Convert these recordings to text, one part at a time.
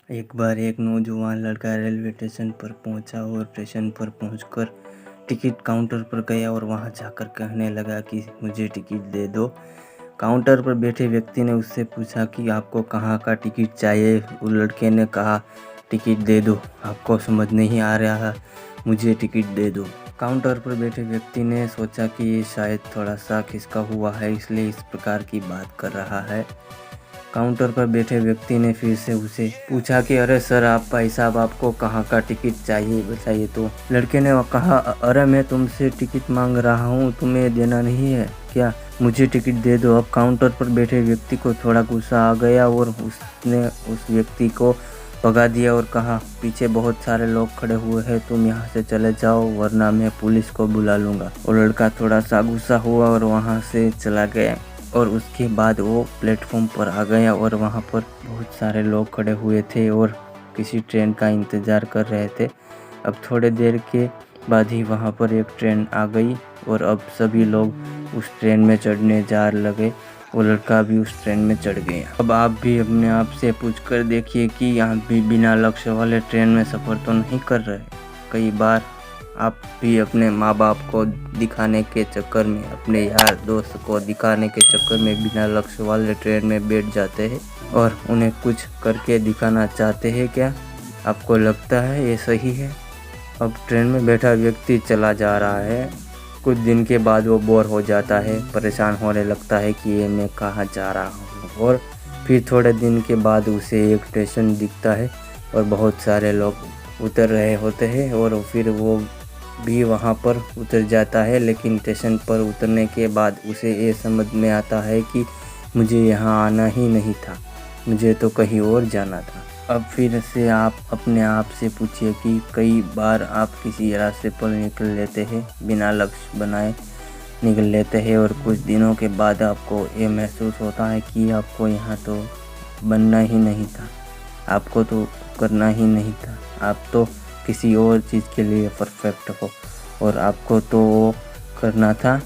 एक बार एक नौजवान लड़का रेलवे स्टेशन पर पहुंचा और स्टेशन पर पहुंचकर टिकट काउंटर पर गया और वहां जाकर कहने लगा कि मुझे टिकट दे दो। काउंटर पर बैठे व्यक्ति ने उससे पूछा कि आपको कहाँ का टिकट चाहिए। उस लड़के ने कहा, टिकट दे दो, आपको समझ नहीं आ रहा, मुझे टिकट दे दो। काउंटर पर बैठे व्यक्ति ने सोचा कि ये शायद थोड़ा सा खिसका हुआ है, इसलिए इस प्रकार की बात कर रहा है। काउंटर पर बैठे व्यक्ति ने फिर से उसे पूछा कि अरे सर, आप भाई साहब, आपको कहाँ का टिकट चाहिए, बताइए। तो लड़के ने कहा, अरे मैं तुमसे टिकट मांग रहा हूँ, तुम्हें देना नहीं है क्या? मुझे टिकट दे दो। अब काउंटर पर बैठे व्यक्ति को थोड़ा गुस्सा आ गया और उसने उस व्यक्ति को भगा दिया और कहा, पीछे बहुत सारे लोग खड़े हुए हैं, तुम यहाँ से चले जाओ वरना मैं पुलिस को बुला लूँगा। और लड़का थोड़ा सा गुस्सा हुआ और वहाँ से चला गया। और उसके बाद वो प्लेटफॉर्म पर आ गया और वहाँ पर बहुत सारे लोग खड़े हुए थे और किसी ट्रेन का इंतज़ार कर रहे थे। अब थोड़े देर के बाद ही वहाँ पर एक ट्रेन आ गई और अब सभी लोग उस ट्रेन में चढ़ने जा लगे। वो लड़का भी उस ट्रेन में चढ़ गया। अब आप भी अपने आप से पूछ कर देखिए कि आप भी बिना लक्ष्य वाले ट्रेन में सफ़र तो नहीं कर रहे। कई बार आप भी अपने माँ बाप को दिखाने के चक्कर में, अपने यार दोस्त को दिखाने के चक्कर में बिना लक्ष्य वाले ट्रेन में बैठ जाते हैं और उन्हें कुछ करके दिखाना चाहते हैं। क्या आपको लगता है ये सही है? अब ट्रेन में बैठा व्यक्ति चला जा रहा है। कुछ दिन के बाद वो बोर हो जाता है, परेशान होने लगता है कि ये मैं कहाँ जा रहा हूँ। और फिर थोड़े दिन के बाद उसे एक स्टेशन दिखता है और बहुत सारे लोग उतर रहे होते हैं और फिर वो भी वहाँ पर उतर जाता है। लेकिन स्टेशन पर उतरने के बाद उसे ये समझ में आता है कि मुझे यहाँ आना ही नहीं था, मुझे तो कहीं और जाना था। अब फिर से आप अपने आप से पूछिए कि कई बार आप किसी रास्ते पर निकल लेते हैं, बिना लक्ष्य बनाए निकल लेते हैं और कुछ दिनों के बाद आपको ये महसूस होता है कि आपको यहाँ तो बनना ही नहीं था, आपको तो करना ही नहीं था, आप तो किसी और चीज़ के लिए परफेक्ट हो और आपको तो वो करना था।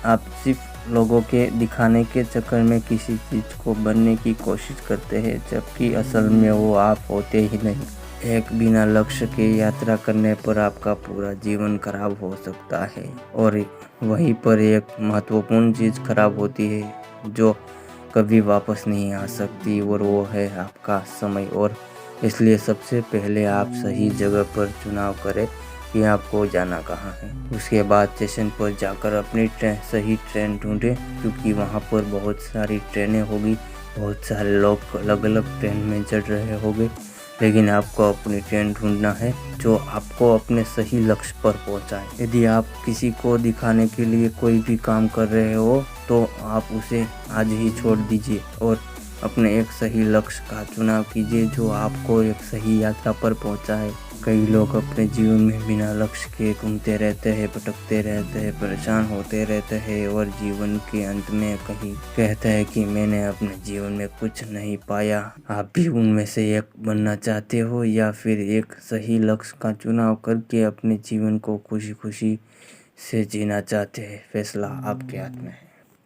आप सिर्फ लोगों के दिखाने के चक्कर में किसी चीज़ को बनने की कोशिश करते हैं, जबकि असल में वो आप होते ही नहीं। एक बिना लक्ष्य के यात्रा करने पर आपका पूरा जीवन खराब हो सकता है और वहीं पर एक महत्वपूर्ण चीज़ खराब होती है जो कभी वापस नहीं आ सकती, और वो है आपका समय। और इसलिए सबसे पहले आप सही जगह पर चुनाव करें कि आपको जाना कहाँ है। उसके बाद स्टेशन पर जाकर अपनी सही ट्रेन ढूंढें, क्योंकि वहाँ पर बहुत सारी ट्रेनें होगी, बहुत सारे लोग अलग अलग ट्रेन में चढ़ रहे होंगे। लेकिन आपको अपनी ट्रेन ढूंढना है जो आपको अपने सही लक्ष्य पर पहुँचाए। यदि आप किसी को दिखाने के लिए कोई भी काम कर रहे हो तो आप उसे आज ही छोड़ दीजिए और अपने एक सही लक्ष्य का चुनाव कीजिए जो आपको एक सही यात्रा पर पहुंचाए। कई लोग अपने जीवन में बिना लक्ष्य के घूमते रहते हैं, भटकते रहते हैं, परेशान होते रहते हैं और जीवन के अंत में कहीं कहते हैं कि मैंने अपने जीवन में कुछ नहीं पाया। आप भी उनमें से एक बनना चाहते हो या फिर एक सही लक्ष्य का चुनाव करके अपने जीवन को खुशी खुशी से जीना चाहते हैं? फैसला आपके हाथ में है।